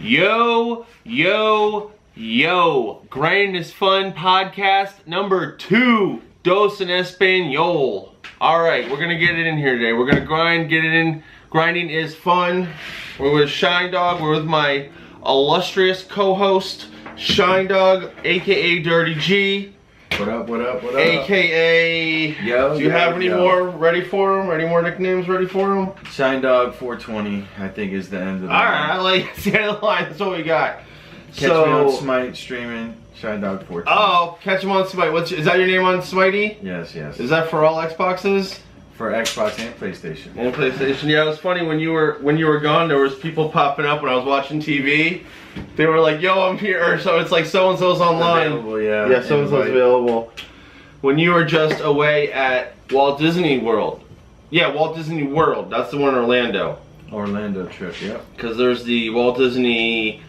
Yo, yo, yo. Grinding is Fun podcast number 2. Dos en Espanol. Alright, we're gonna get it in here today. We're gonna grind, get it in. Grinding is fun. We're with Shine Dog. We're with my illustrious co-host, Shine Dog, aka Dirty G. What up, what up, what up? AKA, do you have any more ready for him? Any more nicknames ready for him? Shine Dog 420, I think, is the end of the line. Alright, I like the end of the line. That's what we got. Catch me on Smite streaming, Shine Dog 420. Oh, catch him on Smite. Is that your name on Smitey? Yes, yes. Is that for all Xboxes? For Xbox and PlayStation. And PlayStation. Yeah, it was funny when you were gone. There was people popping up when I was watching TV. They were like, "Yo, I'm here." So it's like so and so's online. Available, yeah. Yeah, so and so's available. When you were just away at Walt Disney World. Yeah, Walt Disney World. That's the one in Orlando. Orlando trip, yeah. Because there's the Walt Disney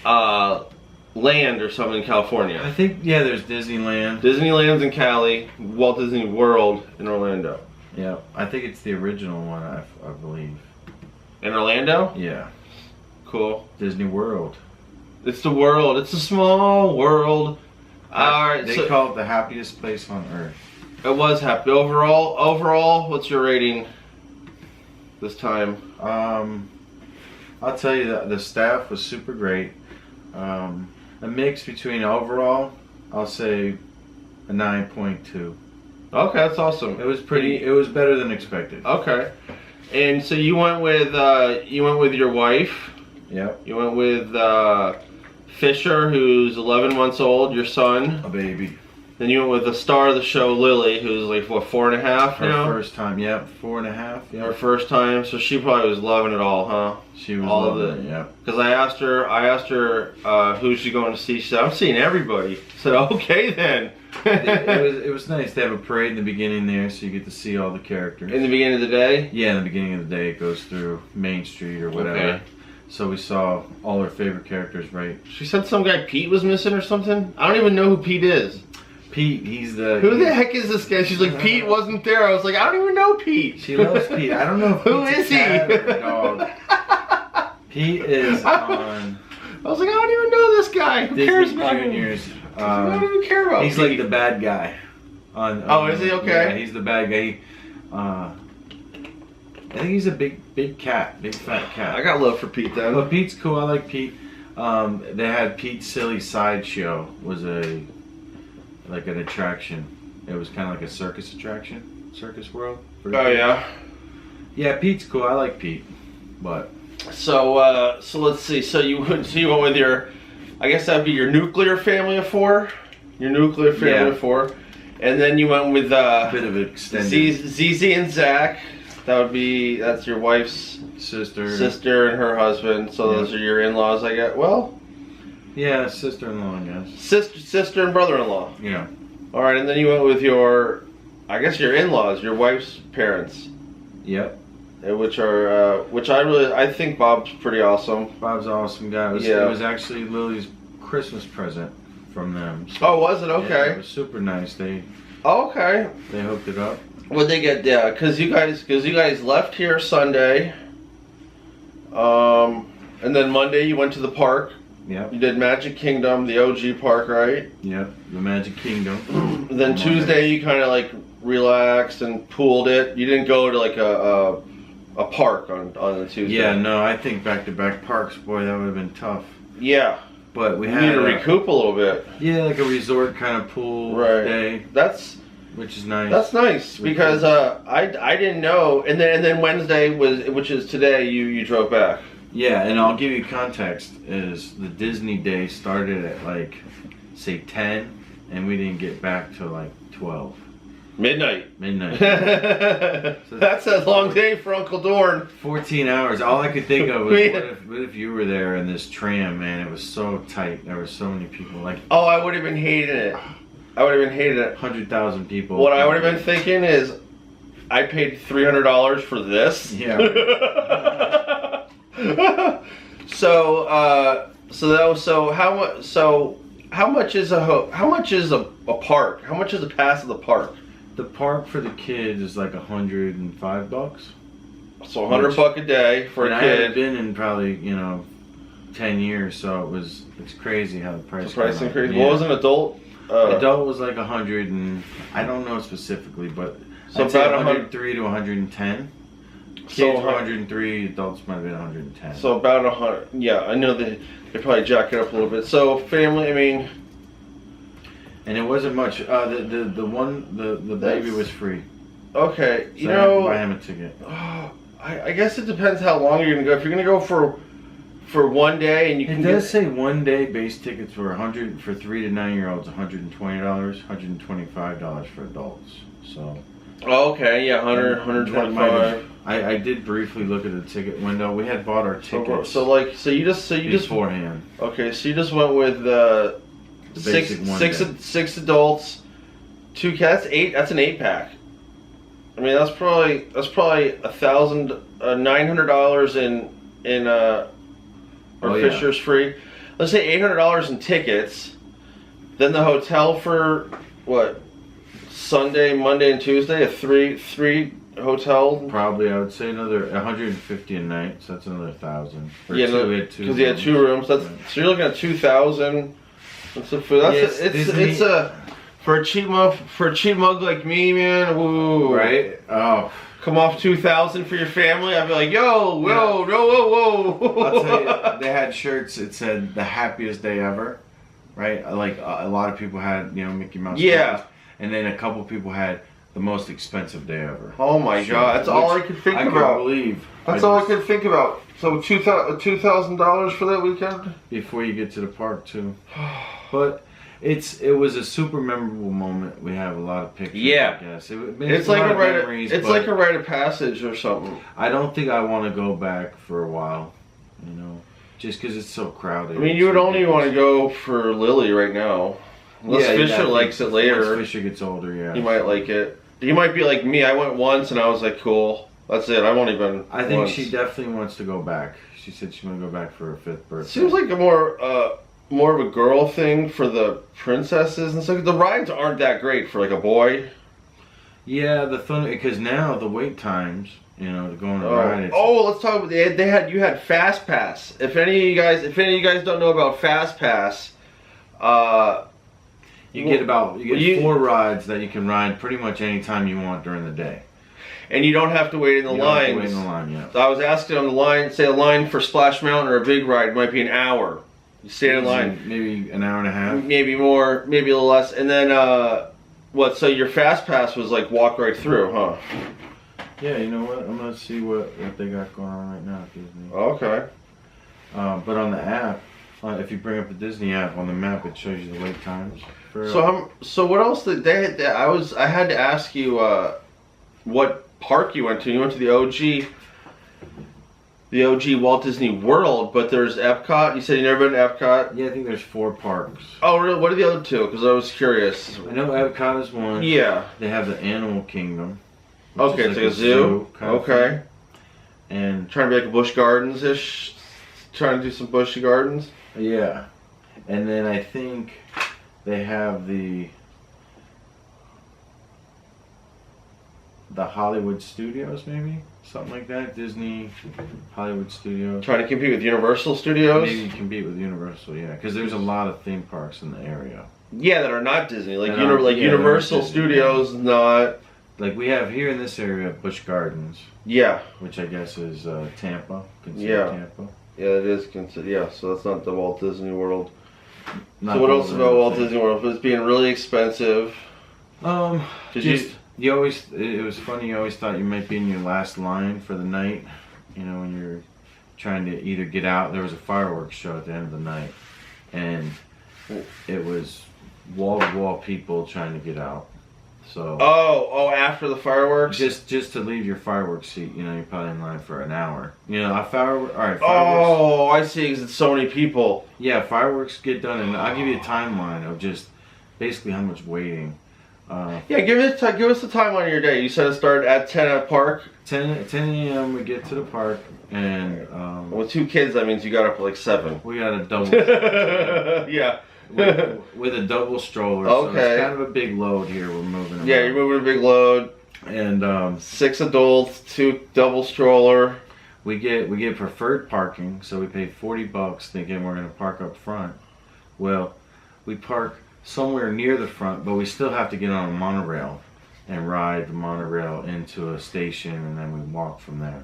Land or something in California. I think, yeah, there's Disneyland. Disneyland's in Cali. Walt Disney World in Orlando. Yeah, I think it's the original one, I believe. In Orlando? Yeah. Cool. Disney World. It's the world. It's a small world. Alright, They call it the happiest place on earth. It was happy. Overall, what's your rating this time? I'll tell you that the staff was super great. A mix between overall, I'll say a 9.2. Okay, that's awesome. It was better than expected. Okay. And so you went with your wife. Yep. You went with Fisher, who's 11 months old, your son. A baby. Then you went with the star of the show, Lily, who's like, what, 4.5 now? Her first time, yep, 4.5. Yep. Her first time, so she probably was loving it all, huh? She was all loving of it, yeah. Because I asked her who's she going to see. She said, I'm seeing everybody. I said, okay then. it was nice to have a parade in the beginning there, so you get to see all the characters. In the beginning of the day? Yeah, in the beginning of the day, it goes through Main Street or whatever. Okay. So we saw all our favorite characters, right? She said some guy Pete was missing or something. I don't even know who Pete is. Pete, he's the... Who the heck is this guy? She's like, Pete wasn't there. I was like, I don't even know Pete. She loves Pete. I don't know if Who Pete's is he? a cat or a dog. Pete is on... I was like, I don't even know this guy. Who cares Disney about him? Juniors. I don't even care about He's Pete. like the bad guy. Oh, is he? Okay. Yeah, he's the bad guy. I think he's a big cat, big fat cat. I got love for Pete then. But Pete's cool. I like Pete. They had Pete's Silly Sideshow was an attraction. It was kind of like a circus attraction, Circus World. Oh yeah. Yeah, Pete's cool. I like Pete. But so let's see. So you went with your, I guess that'd be your nuclear family of 4. Your nuclear family of 4, and then you went with a bit of extended. ZZ and Zach. That's your wife's sister and her husband. So those are your in-laws, I guess. Well, yeah, sister-in-law, I guess. Sister and brother-in-law. Yeah. All right, and then you went with your in-laws, your wife's parents. Yep. Which I think Bob's pretty awesome. Bob's an awesome guy. It was actually Lily's Christmas present from them. So, oh, was it? Okay. Yeah, it was super nice. They hooked it up. What'd they get? Yeah, because you guys left here Sunday, and then Monday you went to the park. Yep. You did Magic Kingdom, the OG park, right? Yep, the Magic Kingdom. Then Tuesday you kind of like relaxed and pooled it. You didn't go to like a park on the Tuesday. Yeah, no, I think back-to-back parks, boy, that would have been tough. Yeah. But we need to recoup a little bit. Yeah, like a resort kind of pool day. Which is nice. That's nice because I didn't know, and then Wednesday which is today. You drove back. Yeah, and I'll give you context. Is the Disney day started at like say 10, and we didn't get back till like 12. Midnight. So that's a long day for Uncle Dorn. 14 hours. All I could think of was what if you were there in this tram, man? It was so tight. There were so many people. Like, oh, I would have been hating it. 100,000 people. What I would have been thinking is, I paid $300 for this. Yeah. How much is a park? How much is the pass of the park? The park for the kids is like $105. So $100 a day for a kid. I haven't been in probably 10 years, so it's crazy how the price. The price increase. Yeah. What was an adult? Adult was like 100 and I don't know specifically, but so I'd say about 103 to 110. Kids So were 103, adults might have been 110. So about 100. Yeah, I know they probably jack it up a little bit. So family, I mean, and it wasn't much. The baby was free. Okay, So you I had to know, buy him a ticket. I guess it depends how long you're gonna go. If you're gonna go for one day and you can It does say 1 day base tickets were 100 for 3 to 9 year olds, $120, $125 for adults. So. Oh, okay, yeah, 125. I did briefly look at the ticket window. We had bought our tickets. So you just beforehand. Okay, so you just went with six adults, 2 cats, 8. That's an 8-pack. I mean, that's probably $900 in Fisher's free. Let's say $800 in tickets. Then the hotel for what? Sunday, Monday, and Tuesday, a three hotel. Probably, I would say another 150 a night. So that's another 1,000. Yeah, because he had 2 rooms. So you're looking at 2,000. It's for a cheap mug like me, man. Woo. Right? Oh. Come off 2,000 for your family. I'd be like, whoa. I'll tell you, they had shirts. It said the happiest day ever, right? Like a lot of people had, Mickey Mouse. Yeah. Covers, and then a couple people had the most expensive day ever. Oh my God, that's all I could think about. I can't believe. That's all I could think about. So $2,000 for that weekend before you get to the park too. But it was a super memorable moment. We have a lot of pictures. Yeah, I guess it's like a rite of passage or something. I don't think I want to go back for a while, just because it's so crowded. I mean, you would only want to go for Lily right now. Unless Fisher likes it later. Once Fisher gets older, yeah. He might like it. He might be like me. I went once and I was like, cool. That's it. I won't even. I think she definitely wants to go back. She said she want to go back for her 5th birthday. Seems like a more of a girl thing for the princesses and stuff. The rides aren't that great for like a boy. Yeah, because now the wait times, to go on a ride. Let's talk about you had Fast Pass. If any of you guys don't know about Fast Pass, you get 4 rides that you can ride pretty much any time you want during the day. And you don't have to wait in the line. Yeah. I was asking on the line, say a line for Splash Mountain or a big ride might be an hour. You stay in line. Maybe an hour and a half. Maybe more, maybe a little less. And then, so your Fast Pass was like walk right through, huh? Yeah, you know what? I'm going to see what they got going on right now at Disney. Okay. But on the app, if you bring up the Disney app on the map, it shows you the wait times. So what else did they? I had to ask you what park you went to. You went to the OG Walt Disney World, but there's Epcot. You said you never been to Epcot. Yeah, I think there's 4 parks. Oh, really? What are the other 2? Because I was curious. I know Epcot is one. Yeah. They have the Animal Kingdom. Okay, it's like a zoo. Okay. And trying to be like a Busch Gardens-ish. Trying to do some Busch Gardens. Yeah. And then I think they have the Hollywood Studios, maybe? Something like that. Disney, Hollywood Studios. Trying to compete with Universal Studios? Maybe compete with Universal, yeah. Because there's a lot of theme parks in the area. Yeah, that are not Disney. Universal Studios, not... Like we have here in this area, Busch Gardens. Yeah. Which I guess is Tampa. Tampa. Yeah, it is considered. Yeah, so that's not the Walt Disney World. Not so what else about Walt Disney World? It's being really expensive. It was funny. You always thought you might be in your last line for the night. When you're trying to either get out. There was a fireworks show at the end of the night, and it was wall-to-wall people trying to get out. So after the fireworks, just to leave your fireworks seat, you're probably in line for an hour. Fireworks. Oh, I see. Because it's so many people. Yeah, fireworks get done, and I'll give you a timeline of just basically how much waiting. Give us the timeline of your day. You said it started at 10 at park. 10 a.m. we get to the park, and with 2 kids, that means you got up at like 7. We got a double. Yeah. with a double stroller. Okay. So it's kind of a big load here. We're moving around. Yeah, you're moving a big load. And 6 adults, 2 double stroller. we get preferred parking, so we pay $40 thinking we're gonna park up front. Well, we park somewhere near the front, but we still have to get on a monorail and ride the monorail into a station, and then we walk from there.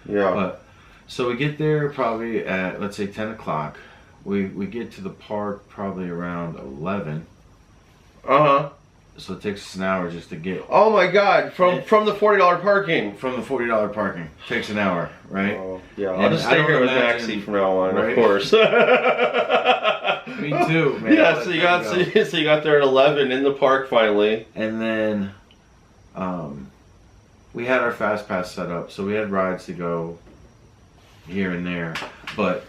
Yeah. But so we get there probably at, let's say, 10 o'clock. We get to the park probably around 11. Uh-huh. So it takes us an hour just to get. Oh my God! From the $40 parking. From the $40 parking, takes an hour, right? Oh, yeah, I'll And just stay I don't here with imagine- Maxie from now on, right? of course. Me too, man. Yeah, so you got there at 11 in the park finally. And then we had our fast pass set up, so we had rides to go here and there. But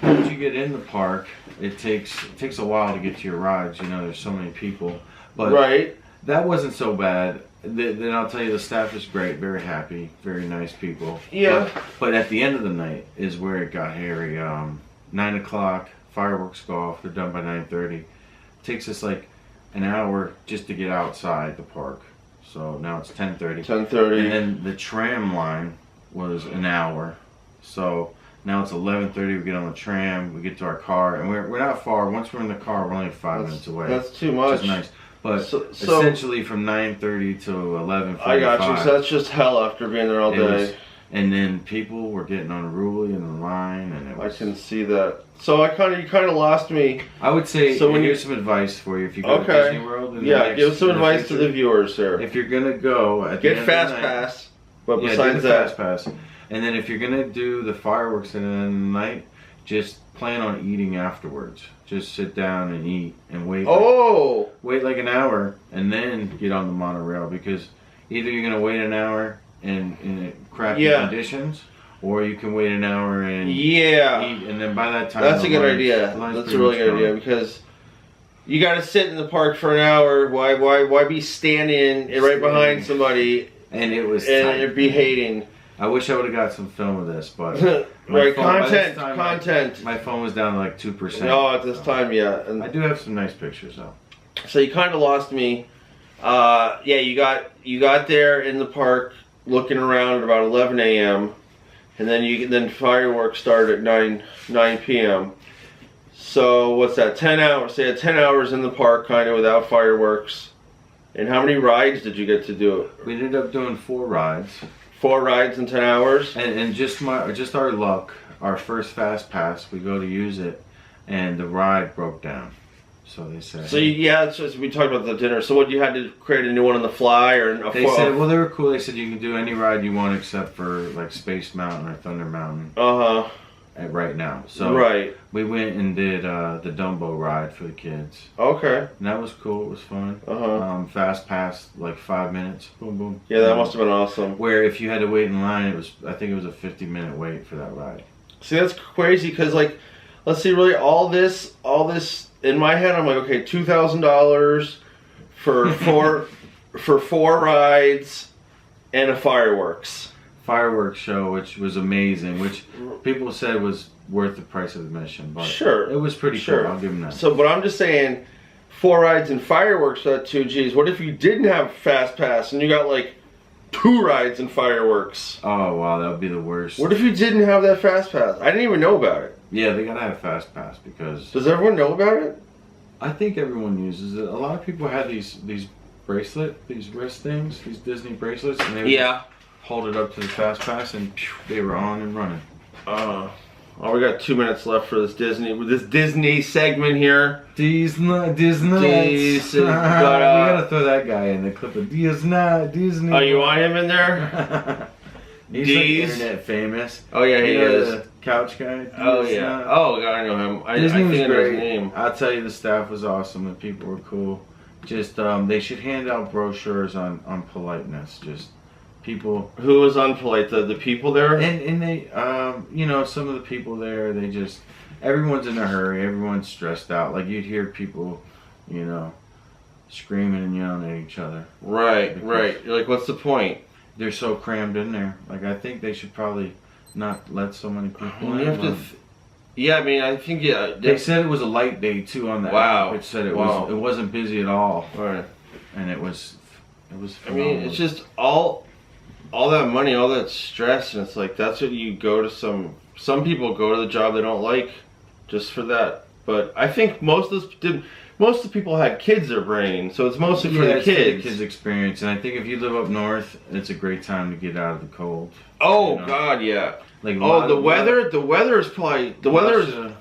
once you get in the park, it takes a while to get to your rides. You know, there's so many people. But Right. that wasn't so bad. Then I'll tell you, the staff is great, very happy, very nice people. Yeah. But at the end of the night is where it got hairy. 9 o'clock, fireworks go off. They're done by 9:30. Takes us like an hour just to get outside the park. So now it's 10:30. 10:30. And then the tram line was an hour. So now it's 11:30. We get on the tram. We get to our car, and we're not far. Once we're in the car, we're only 5 minutes away. That's too much. Which is nice. But So- essentially from 9:30 to 11:45. I got you. So that's just hell after being there all day. And then people were getting unruly in the line, and it I was, can see that. So you kind of lost me. I would say, So when here's some advice for you if you go to Okay. Disney World. Yeah, give some advice to the viewers here. If you're gonna go, at the Get end of the fast night- pass. But Yeah, besides do the that, fast pass. And then if you're gonna do the fireworks at the end of the night, just plan on eating afterwards. Just sit down and eat and wait. oh, Wait like an hour and then get on the monorail, because either you're gonna wait an hour in crappy Yeah. conditions, or you can wait an hour and yeah. eat, and then by that time That's a the good line's- idea. the line's That's a pretty really much good idea, gone. because you got to sit in the park for an hour. Why be standing right behind somebody And it was and tight. it'd be hating? I wish I would have got some film of this, but Right, phone- by this content, time, content. My phone was down to like 2%. No, at this time, yeah. I And do have some nice pictures though. so you kind of lost me. Yeah, you got there in the park looking around at about 11 a.m. and then fireworks started at 9 p.m. So what's that? 10 hours. So you had 10 hours in the park, kind of without fireworks. And how many rides did you get to do? We ended up doing 4 rides, 4 rides in 10 hours. and just our luck. Our first fast pass, we go to use it, and the ride broke down. So they said. So yeah, it's just, we talked about the dinner. So what, you had to create a new one on the fly, or They said, well, they were cool. They said you can do any ride you want except for like Space Mountain or Thunder Mountain Uh-huh. right now. So Right. we went and did the Dumbo ride for the kids. Okay. And that was cool. It was fun. Uh-huh. Fast pass, like 5 minutes. Boom, boom. Yeah, that must have been awesome. Where if you had to wait in line, I think it was a 50-minute wait for that ride. See, that's crazy, because like, let's see, really all this in my head, I'm like, okay, $2,000 for for 4 rides and a fireworks show, which was amazing, which people said was worth the price of admission, but Sure. it was pretty Sure. cool. I'll give them that. So, but I'm just saying, 4 rides and fireworks at 2 G's. What if you didn't have fast pass and you got like 2 rides and fireworks? Oh wow, that would be the worst. What if you didn't have that fast pass? I didn't even know about it. Yeah, they gotta have fast pass, because Does everyone know about it? I think everyone uses it. A lot of people have these these wrist things, these Disney bracelets, and they would just hold it up to the fast pass, and phew, they were on and running. Oh, we got 2 minutes left for this Disney segment here. Disney. we we gotta throw that guy in the clip of Disney. Oh, you want him in there? He's D's? like internet famous. Oh yeah, he You know, is. the couch guy. Oh Disney. yeah. Oh, I know him. I Disney was think I know his great. name. I'll tell you, the staff was awesome. The people were cool. Just they should hand out brochures on politeness. Just people. Who was unpolite? The people there? And they you know, some of the people there, they just, everyone's in a hurry. Everyone's stressed out. Like you'd hear people, you know, screaming and yelling at each other. Right. You're like, what's the point? They're so crammed in there. Like I think they should probably not let so many people You in. have to. Yeah, I mean, I think They said it was a light day too on that. Wow. Which said it Wow. it wasn't busy at all, Right. and it was. I mean, it's just all all that money, all that stress, and it's like that's what you go to some people go to the job they don't like just for that. But I think most of the people had kids their brain, so it's mostly for the kids. Kids experience, and I think if you live up north, it's a great time to get out of the cold. Oh, you know? God, yeah. Like the weather is probably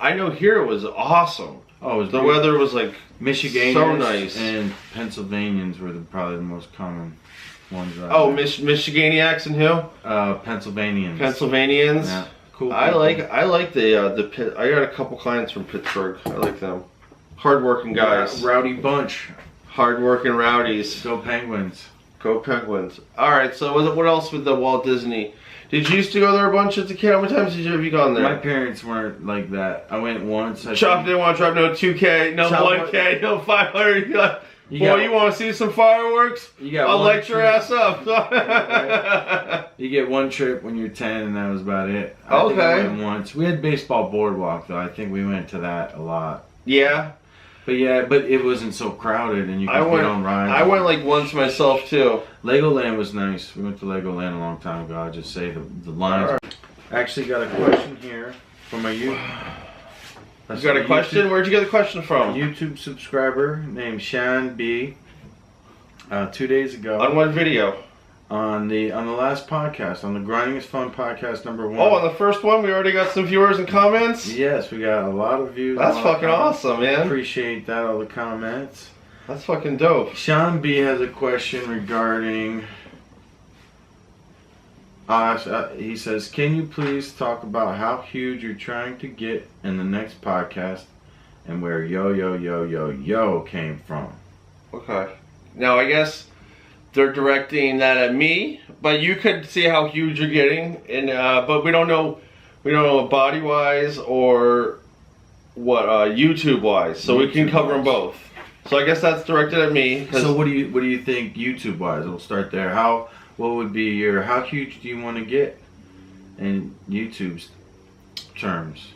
I know here it was awesome. Oh, the weather was like Michiganians so nice, and Pennsylvanians were probably the most common ones. Michiganiacs and who? Pennsylvanians. Pennsylvanians. Yeah, cool. I like the Pitt. I got a couple clients from Pittsburgh. I like them. Hardworking guys. Rowdy bunch. Hardworking rowdies. Go Penguins. Go Penguins. All right. So what else with the Walt Disney? Did you used to go there a bunch as a kid? How many times have you gone there? My parents weren't like that. I went once. Chop didn't want to drop no 2K, no 1K, no 500. You want to see some fireworks? I'll light your ass up. You get one trip when you're 10, and that was about it. Okay. I went once. We had baseball boardwalk though. I think we went to that a lot. Yeah. But it wasn't so crowded, and you could get on rides. I went like once myself too. Legoland was nice. We went to Legoland a long time ago. I'll just say the lines. Right. I actually got a question here from a YouTube. You got a question? Where'd you get the question from? A YouTube subscriber named Sean B. 2 days ago. On what video? On the last podcast, on the Grinding is Fun podcast #1. Oh, on the first one, we already got some viewers and comments? Yes, we got a lot of views. That's fucking awesome, man. Appreciate that, all the comments. That's fucking dope. Sean B has a question regarding... he says, can you please talk about how huge you're trying to get in the next podcast and where yo came from? Okay. Now, I guess... they're directing that at me, but you could see how huge you're getting, and but we don't know body wise or what YouTube wise, so we can cover them both. So I guess that's directed at me. So what do you think YouTube wise? We'll start there. What would be your how huge do you want to get in YouTube's terms?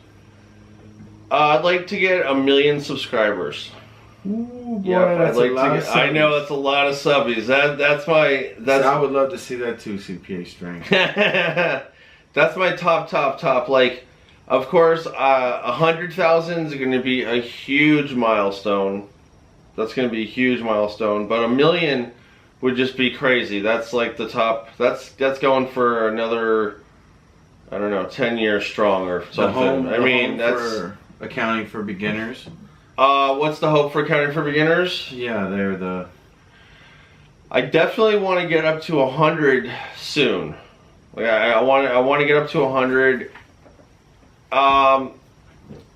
I'd like to get 1 million subscribers. Ooh, boy, yeah, I'd like to get, I know that's a lot of subbies. That's I would love to see that too, CPA Strength. That's my top. Like, of course, 100,000 is going to be a huge milestone. That's going to be a huge milestone. But 1 million would just be crazy. That's like the top. That's going for another, I don't know, 10 years strong or something. That's for accounting for beginners. What's the hope for accounting for beginners? Yeah, I definitely want to get up to 100 soon. Like I want to get up to 100. I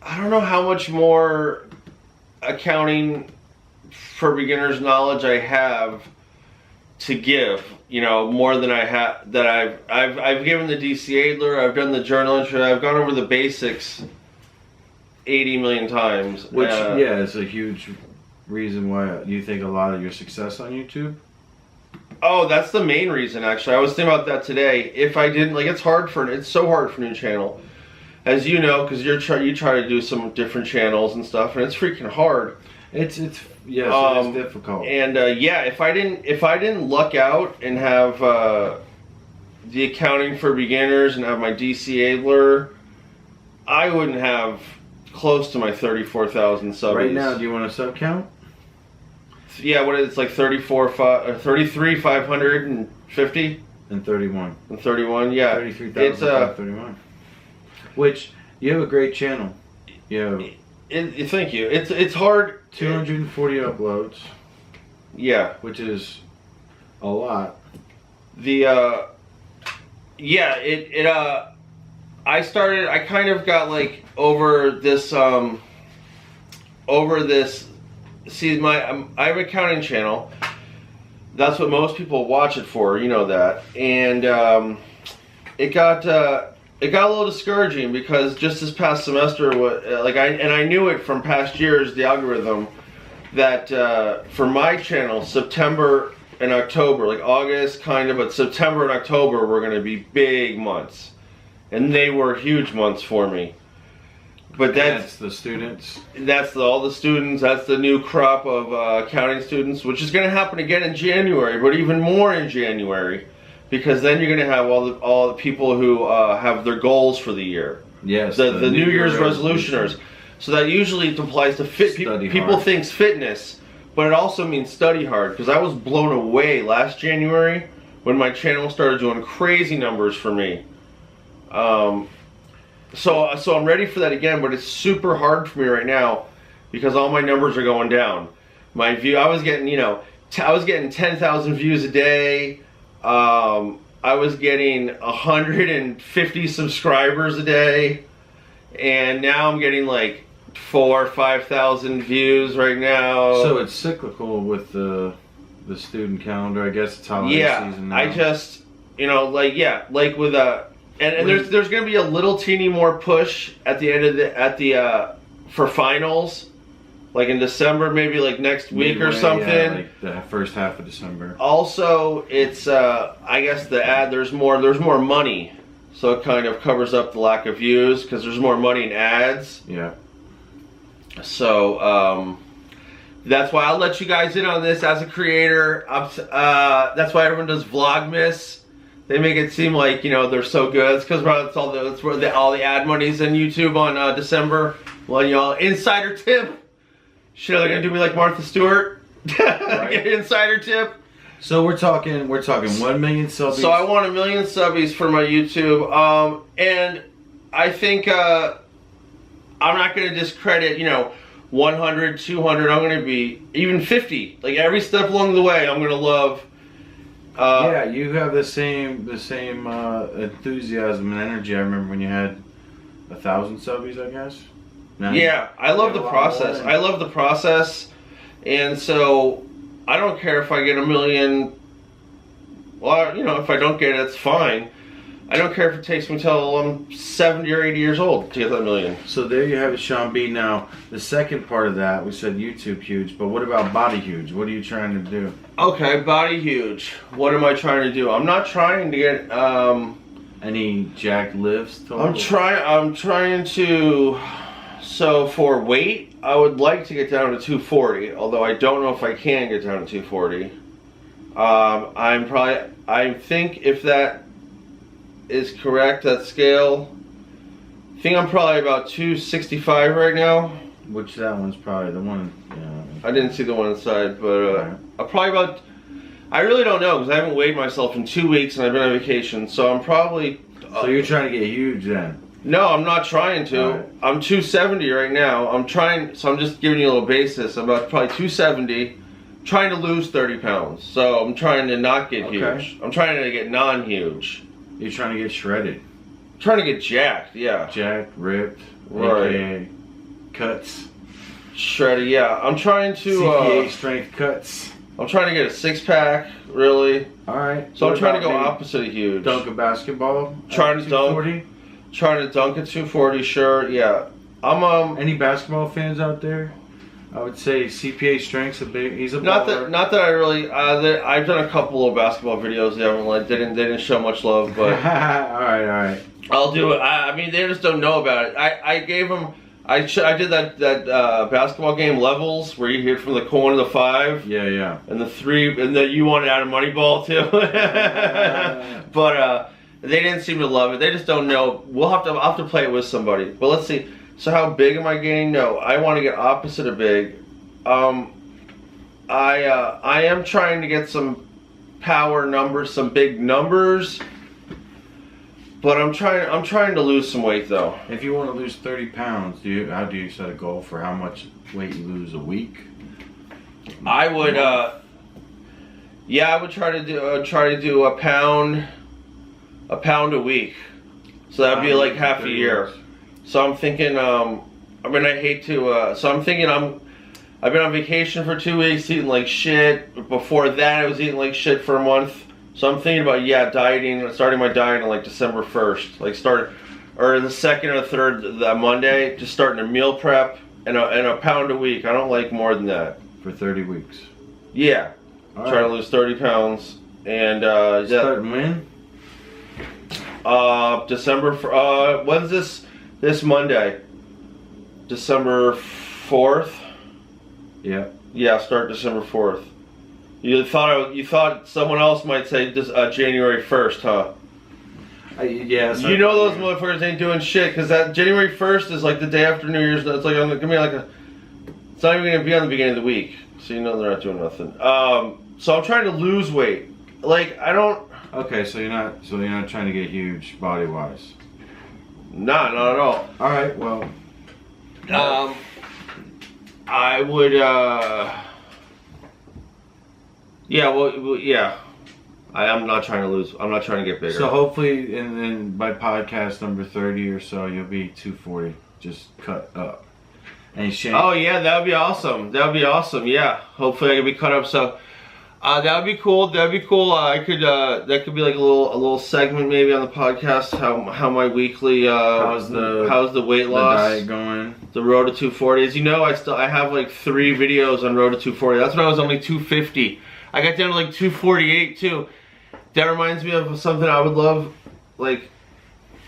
don't know how much more accounting for beginners knowledge I have to give. You know, more than I have that I've given the DC Adler. I've done the journal entry. I've gone over the basics 80 million times. Which, is a huge reason why you think a lot of your success on YouTube? Oh, that's the main reason, actually. I was thinking about that today. If I didn't, like, it's so hard for a new channel. As you know, because you try to do some different channels and stuff, and it's freaking hard. It's difficult. And, if I didn't luck out and have the accounting for beginners and have my DC Adler, I wouldn't have close to my 34,000 subs. Right now, do you want a sub count? Yeah, it's like 33, 550? And 31. And 31, yeah. 33,531. Which, you have a great channel. Thank you. It's hard. 240 uploads. Yeah. Which is a lot. I kind of got like over this, I have an accounting channel. That's what most people watch it for, you know that. And it got a little discouraging because just this past semester, I knew it from past years, the algorithm, that for my channel, September and October, like August kind of, but September and October were going to be big months. And they were huge months for me. But that's the students. That's all the students. That's the new crop of accounting students, which is going to happen again in January, but even more in January. because then you're gonna have all the people who have their goals for the year. Yes. The New Year's resolutioners. So that usually applies to people thinks fitness, but it also means study hard. Because I was blown away last January when my channel started doing crazy numbers for me. So I'm ready for that again, but it's super hard for me right now because all my numbers are going down. I was getting, I was getting 10,000 views a day. I was getting 150 subscribers a day, and now I'm getting like 4,000 or 5,000 views right now. So it's cyclical with the student calendar, I guess. It's holiday season now. I just, like with and there's gonna be a little teeny more push at the end of for finals. Like in December, maybe like next week or something. Yeah, like the first half of December. Also, it's I guess there's more money, so it kind of covers up the lack of views because there's more money in ads. Yeah. So that's why I'll let you guys in on this as a creator. That's why everyone does Vlogmas. They make it seem like they're so good. It's because that's where all the ad money's in YouTube on December. Well, y'all, insider tip. Shit, they're gonna do me like Martha Stewart. Right. Get an insider tip. So we're talking 1 million subbies. So I want 1 million subbies for my YouTube. And I think I'm not gonna discredit 100, 200. I'm gonna be even 50. Like every step along the way, I'm gonna love. Yeah, you have the same enthusiasm and energy. I remember when you had 1,000 subbies, I guess. Now yeah, I love the process. I love the process, and so I don't care if I get 1 million. Well, if I don't get it, it's fine. I don't care if it takes me until I'm 70 or 80 years old to get that 1 million. So there you have it, Sean B. Now, the second part of that, we said YouTube huge, but what about body huge? What are you trying to do? Okay, body huge. What am I trying to do? I'm not trying to get any jack lifts. I'm trying to. So for weight, I would like to get down to 240, although I don't know if I can get down to 240. I think if that is correct, that scale, I think I'm probably about 265 right now. Which that one's probably the one. I didn't see the one inside, but I'm probably about. I really don't know because I haven't weighed myself in 2 weeks and I've been on vacation, so I'm probably. So you're trying to get huge then? No, I'm not trying to. Right. I'm 270 right now. I'm just giving you a little basis. I'm about probably 270, trying to lose 30 pounds. So I'm trying to not get huge. I'm trying to get non-huge. You're trying to get shredded. Trying to get jacked, yeah. Jacked, ripped, right. AKA cuts. Shredded, yeah. I'm trying to CPA Strength cuts. I'm trying to get a six-pack, really. Alright. So I'm trying to go opposite of huge. Dunk a basketball? Trying to dunk. Trying to dunk at 240, sure, yeah. I'm Any basketball fans out there? I would say CPA Strength's he's a not baller. Not that I really I've done a couple of basketball videos. They didn't show much love, but all right. I'll do it. I mean, they just don't know about it. I gave them. I did that basketball game Levels where you hit from the corner of the 5. Yeah. And the 3, and then you wanted out of Moneyball too. But they didn't seem to love it. They just don't know. I'll have to play it with somebody. But let's see. So how big am I getting? No, I want to get opposite of big. I am trying to get some power numbers, some big numbers. But I'm trying to lose some weight though. If you want to lose 30 pounds, how do you set a goal for how much weight you lose a week? I would I would try to do a pound a week. So that'd be like half a year. So I'm thinking I've been on vacation for 2 weeks eating like shit. Before that I was eating like shit for a month. So I'm thinking about dieting, starting my diet on like December 1st. Like or the 2nd or the 3rd, that Monday, just starting a meal prep and a pound a week. I don't like more than that. For 30 weeks. Yeah. All trying to lose 30 pounds. And starting when? December when's this Monday? December 4th? Yeah. Yeah, start December 4th. You thought someone else might say this January 1st, huh? Yeah. So You know those motherfuckers ain't doing shit because that January 1st is like the day after New Year's. It's like gonna be like a. It's not even gonna be on the beginning of the week, so you know they're not doing nothing. So I'm trying to lose weight. Like I don't. Okay, so you're not trying to get huge body wise. Nah, not at all. All right, well. I would. Yeah. Well. Yeah. I'm not trying to lose. I'm not trying to get bigger. So hopefully, by podcast number 30 or so, you'll be 240, just cut up. And Shane. Oh yeah, that would be awesome. That would be awesome. Yeah. Hopefully, I could be cut up. So, that would be cool. That would be cool. I could. That could be like a little segment maybe on the podcast. How my weekly. How's the weight loss? The diet going? The road to 240. As you know, I have like 3 videos on road to 240. That's when I was only 250. I got down to like 248 too. That reminds me of something I would love, like,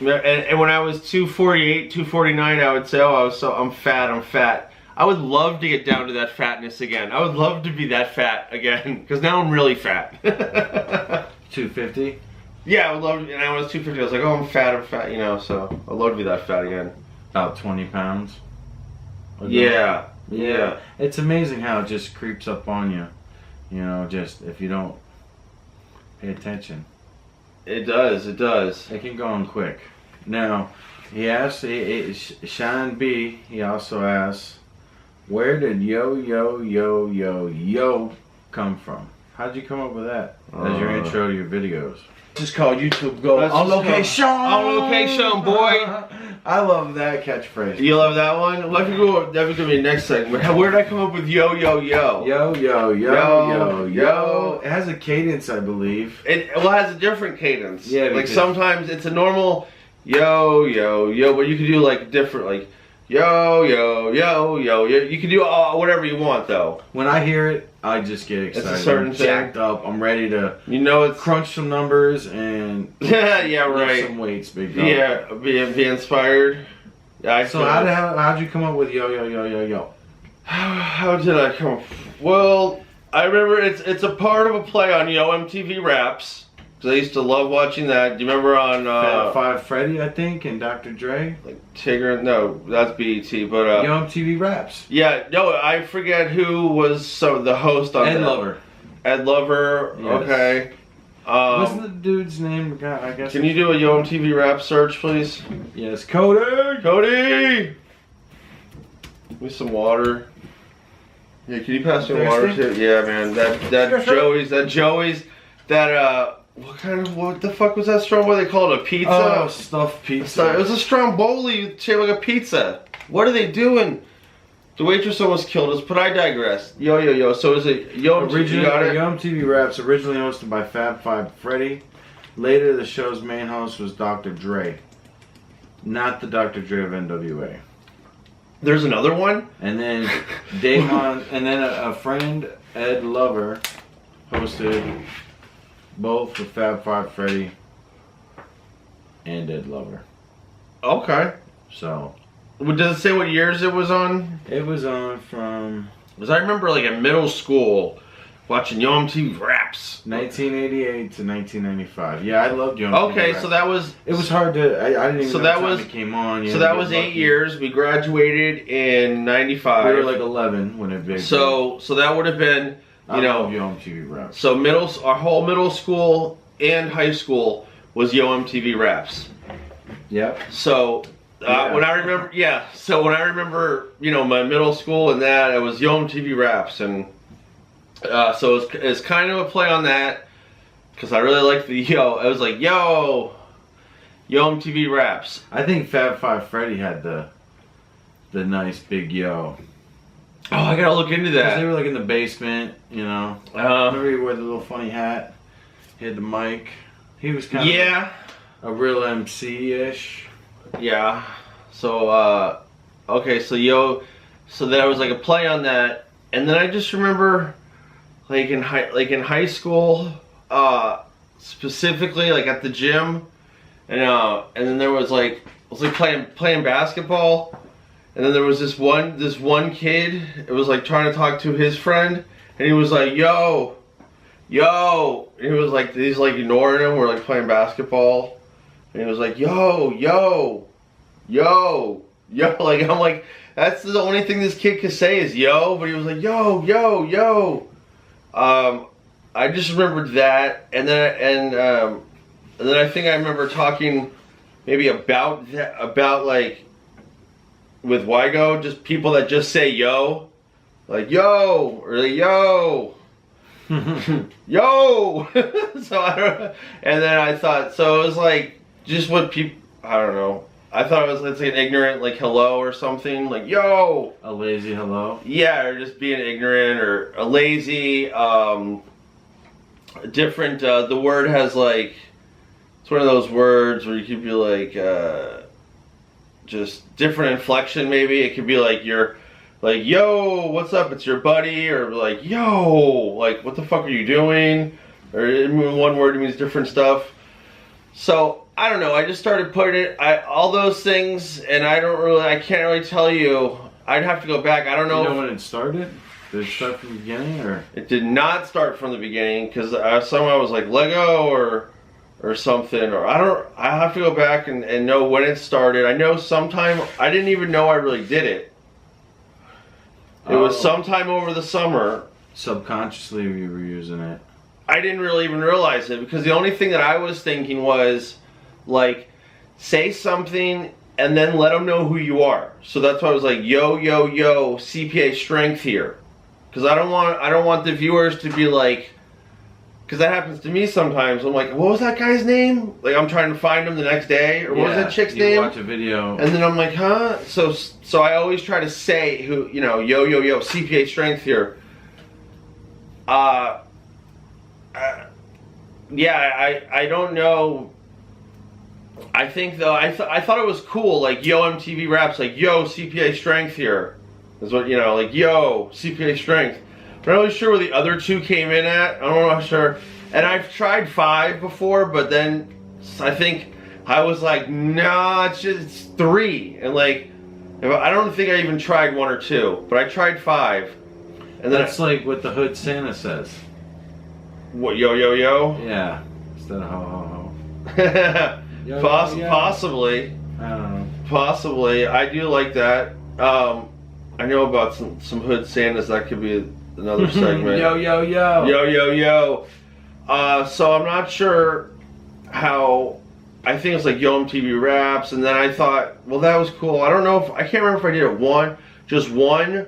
and when I was 248, 249, I would say, oh, I'm fat. I would love to get down to that fatness again. I would love to be that fat again, because now I'm really fat. 250? Yeah, I would love to, and I was 250, I was like, oh, I'm fat, you know, so I'd love to be that fat again. About 20 pounds? Yeah. It's amazing how it just creeps up on you, you know, just if you don't pay attention. It does. It can go on quick. Now, he asked, Sean B, he also asks, where did yo come from? How'd you come up with that as your intro to your videos? Just call YouTube Go on location. On location, boy. I love that catchphrase. You love that one? That was gonna be the next segment. Where did I come up with yo? Yo. It has a cadence, I believe. It has a different cadence. Yeah, like sometimes it's a normal yo, but you can do like different, like yo. You can do whatever you want though. When I hear it, I just get excited. It's a certain I'm jacked up. I'm ready to, it's crunch some numbers and yeah, right. Lift some weights, big dog. Yeah, be inspired. Yeah, so how'd you come up with yo? How did I come up? Well, I remember it's a part of a play on Yo MTV Raps. Cause I used to love watching that. Do you remember on Fab Five Freddy, I think, and Dr. Dre? Like Tigger? No, that's BET. But Yo MTV Raps. Yeah, no, I forget who was the host on Ed that. Lover. Ed Lover. Yes. Okay. Wasn't the dude's name? I guess. Can you do a Yo MTV Rap search, please? Yes, Cody. Give me some water. Yeah, can you pass me water too? Yeah, man. That Joey's. What the fuck was that strong? What do they call it? A pizza? Oh, stuffed pizza. It was a stromboli shaped like a pizza. What are they doing? The waitress almost killed us, but I digress. Yo. So is it Yo MTV Raps, originally hosted by Fab Five Freddy. Later, the show's main host was Dr. Dre. Not the Dr. Dre of NWA. There's another one? And then Damon, and then a friend, Ed Lover, hosted both with Fab Five Freddy and Ed Lover. Okay. So. Does it say what years it was on? It was on from. Because I remember like in middle school watching Yo MTV Raps. 1988 to 1995. Yeah, I loved Yo MTV Okay, Raps. so that was. It was hard to. I didn't even know what time it came on. So that was 8 years. We graduated in 95. We were like 11 when it began. So that would have been. I love Yo MTV Raps. So our whole middle school and high school was Yo MTV Raps. Yep. So when I remember, my middle school and that, it was Yo MTV Raps, and so it's kind of a play on that because I really like the yo. I was like Yo MTV Raps. I think Fab Five Freddy had the nice big yo. Oh, I gotta look into that. They were like in the basement, Remember he wore the little funny hat? He had the mic. He was kind of a real MC-ish. Yeah. So, okay, so there was like a play on that, and then I just remember, like in high school, specifically like at the gym, and then there was like I was like playing basketball. And then there was this one kid, it was like trying to talk to his friend, and he was like, yo, yo. And he was like, he's like ignoring him. We're like playing basketball. And he was like, yo, yo, yo, yo. Like, I'm like, that's the only thing this kid could say is yo. But he was like, yo, yo, yo. I just remembered that. And then I think I remember talking maybe about that, about like with Wygo, just people that just say yo, like yo, or like yo, yo. So I don't, and then I thought, so it was like just what people, I don't know. I thought it was like an ignorant like hello or something, like yo. A lazy hello? Yeah, or just being ignorant or a lazy, different, the word has like, it's one of those words where you could be like, just different inflection maybe. It could be like you're like, yo, what's up? It's your buddy. Or like, yo, like, what the fuck are you doing? Or in one word it means different stuff. So, I don't know. I just started putting it, all those things, and I can't really tell you. I'd have to go back. I don't know. Do you know when it started? Did it start from the beginning, or? It did not start from the beginning, because somehow was like Lego or something, or I have to go back and know when it started. I know sometime, I didn't even know I really did it. It was sometime over the summer. Subconsciously you were using it. I didn't really even realize it, because the only thing that I was thinking was, like, say something and then let them know who you are. So that's why I was like, yo, yo, yo, CPA Strength here. Because I don't want the viewers to be like, because that happens to me sometimes. I'm like, what was that guy's name? Like, I'm trying to find him the next day. Or what was that chick's name? You watch a video. And then I'm like, huh? So I always try to say who, you know, yo, yo, yo, CPA Strength here. Yeah, I don't know. I think, though, I thought it was cool. Like, yo, MTV Raps. Like, yo, CPA Strength here. Is what, you know, like, yo, CPA Strength. I'm not really sure where the other two came in at. I don't know, sure. And I've tried 5 before, but then I think I was like, nah, it's 3. And like, I don't think I even tried 1 or 2, but I tried 5. And then that's like what the Hood Santa says. What, yo, yo, yo? Yeah, instead of ho, ho, ho. Yo, yo. Possibly. I don't know. Possibly. I do like that. I know about some Hood Santas. That could be another segment. Yo, yo, yo. Yo, yo, yo. So I'm not sure how, I think it's like Yo MTV Raps, and then I thought, well, that was cool. I don't know if, I can't remember if I did it just one,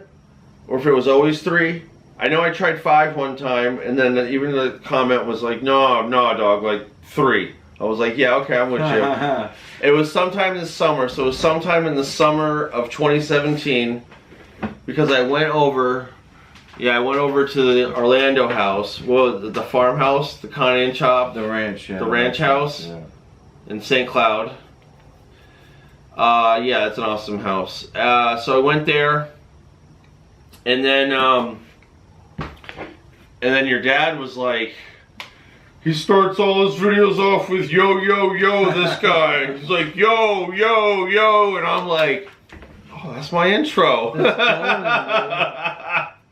or if it was always 3. I know I tried 5 one time, and then even the comment was like, no, dog, like 3. I was like, yeah, okay, I'm with you. It was sometime this summer, so it was sometime in the summer of 2017, because I went over to the Orlando house, well, the farmhouse, the Connie and Chop. The ranch, yeah. The ranch house in St. Cloud. Yeah, it's an awesome house. So I went there, and then your dad was like, he starts all his videos off with yo, yo, yo, this guy. He's like, yo, yo, yo, and I'm like, oh, that's my intro.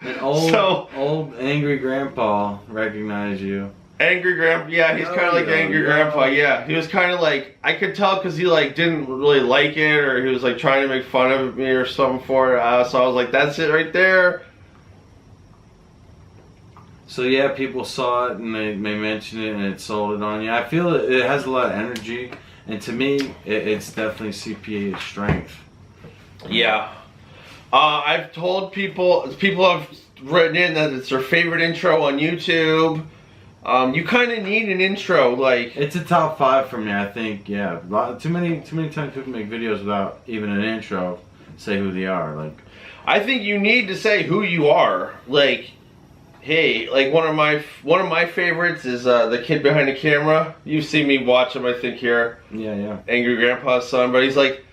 An old angry grandpa recognized you. Angry grandpa, yeah, he's kind of like angry grandpa, yeah. He was kind of like, I could tell because he like didn't really like it, or he was like trying to make fun of me or something for it. So I was like, that's it right there. So yeah, people saw it and they mentioned it and it sold it on you. I feel it has a lot of energy, and to me, it's definitely CPA Strength. Yeah. I've told people have written in that it's their favorite intro on YouTube. You kind of need an intro, like, it's a top 5 for me, I think. Yeah, too many times people make videos without even an intro, say who they are. Like, I think you need to say who you are. Like, hey, like one of my favorites is the kid behind the camera. You've seen me watch him, I think, here. Yeah. Angry Grandpa's son, but he's like,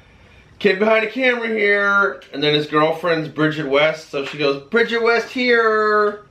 kid behind the camera here, and then his girlfriend's Bridget West, so she goes, Bridget West here.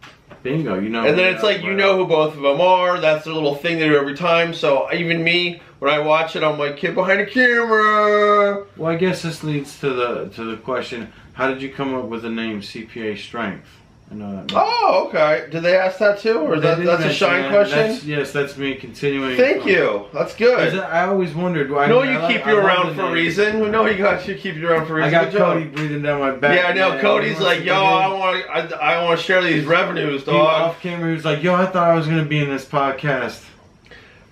Bingo, you know. And then it's like, you know who both of them are. That's their little thing they do every time. So even me, when I watch it, I'm like, kid behind the camera. Well, I guess this leads to the question: how did you come up with the name CPA Strength? I know that. Oh, okay. Did they ask that too, or that's a Shine question? Yes, that's me continuing. Thank you. That's good. I always wondered why. No, you keep you around for a reason. We know you keep you around for a reason. I got Cody breathing down my back. Yeah, I know. Cody's like, yo, I want to share these revenues, dog. Off camera, he was like, yo, I thought I was gonna be in this podcast.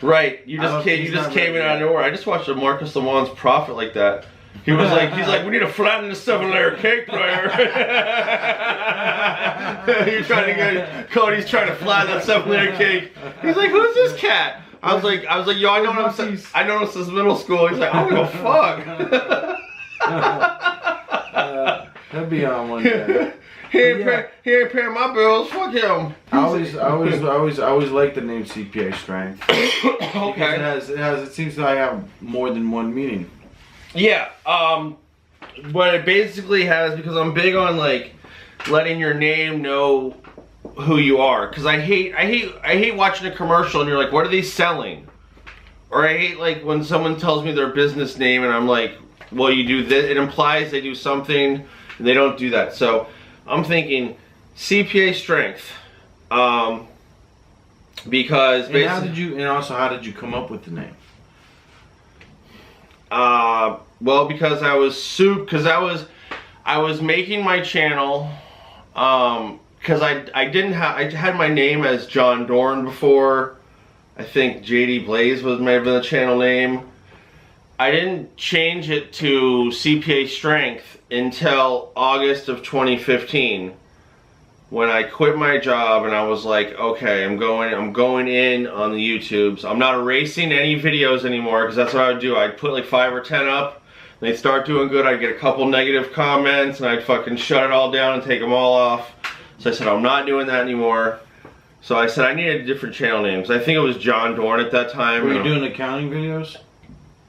Right. You just came in out of nowhere. I just watched a Marcus Lemont's Profit like that. He was like, we need to flatten the 7-layer cake player. Cody's trying to flatten that 7-layer cake. He's like, who's this cat? I was like, yo, I know this is middle school. He's like, I don't give a fuck. He'll be on one day. He ain't paying my bills. Fuck him. I always liked the name CPA Strength. Okay. It seems to have more than one meaning. Yeah, what it basically has, because I'm big on like letting your name know who you are, because I hate watching a commercial and you're like, what are they selling? Or I hate like when someone tells me their business name and I'm like, well, you do this, it implies they do something and they don't do that. So I'm thinking CPA Strength, because and how did you come up with the name? Well, because I was making my channel, because I had my name as John Dorn before. I think JD Blaze might have been the channel name. I didn't change it to CPA Strength until August of 2015, when I quit my job and I was like, okay, I'm going in on the YouTubes. I'm not erasing any videos anymore, because that's what I would do. I'd put like 5 or 10 up, and they'd start doing good. I'd get a couple negative comments, and I'd fucking shut it all down and take them all off. So I said, I'm not doing that anymore. So I said I needed a different channel name, because I think it was John Dorn at that time. Were you doing accounting videos?